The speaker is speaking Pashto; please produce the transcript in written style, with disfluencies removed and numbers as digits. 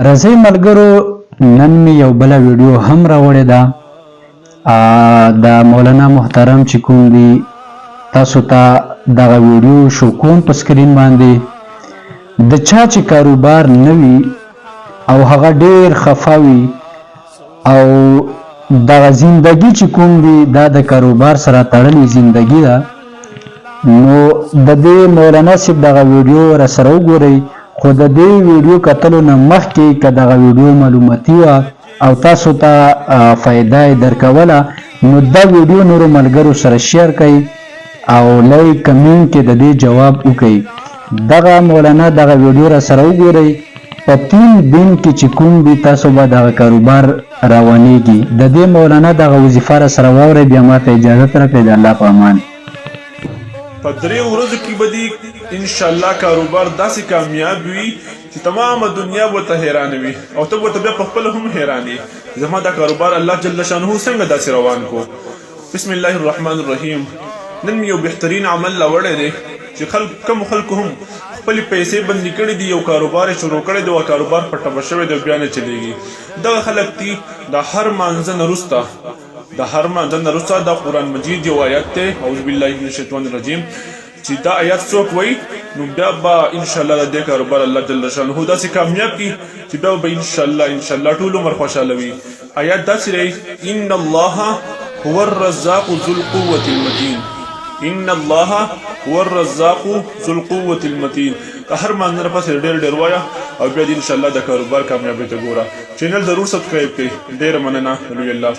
رضی ملګرو نن می یو بل ویډیو هم راوړې ده د مولانا محترم چې کوم دی تاسو ته دغه ویډیو شو کوم په سکرین باندې د چا چې کاروبار نوي او هغه ډیر خفاوي او دغه زندگی چې کوم دی دا د کاروبار سره تړلې زندگی ده نو د دې مولانا صاحب دغه ویډیو را سره وګورئ خو د دې ویډیو کتلو نه مخکې که دغه ویډیو معلوماتي وه او تاسو ته فایده یې درکوله نو دا ویډیو نورو ملګرو سره شیر کړئ او لایک کمنټ کې د دې جواب وکړئ دغه مولانا دغه ویډیو را سره وګورئ په 3 دن کې چې کوم دی تاسو به دغه کاروبار روانېږي د دې مولانا دغه وظیفه را سره واورئ بیا ماته اجازت راکړئ د الله په امان په 3 ورځو کې به دې انشاءالله کاروبار داسې کامیاب وي چې تمامه دنیا به ته حیران وي او ته به بیا په خپله هم حیران یې زما دا کاروبار الله جل شانه څنګه داسې روان کو بسم الله الرحمن الرحیم نن مې یو بهترین عمل راوړی دی چې کم خلکو هم خپلې پیسې بندي کړي دي یو کاروبار یې شروع کړی دی او کاروبار په ټپه شوی دی بیا نه چلیږي دغه خلک دي د هر مانځه نه وروسته دا قرآن مجید یو آیت دی اعوذ بالله من الشیطان الرجیم چې دا آیت څوک وایي نو بیا به انشاءالله د دې کاروبار الله جل شانه داسې کامیاب کړي چې بیا به انشاءالله ټول عمر خوشحاله وي آیت داسې دی ان الله هو الرزاق ذو القوة المتین ان الله هو الرزاق ذو القوة المتین هر مانځه نه پسې ډېر وایه او بیا د انشاءالله د کاروبار کامیابۍ ته ګوره چینل ضرور سبسکرایب کړئ ډېره مننه ولي الله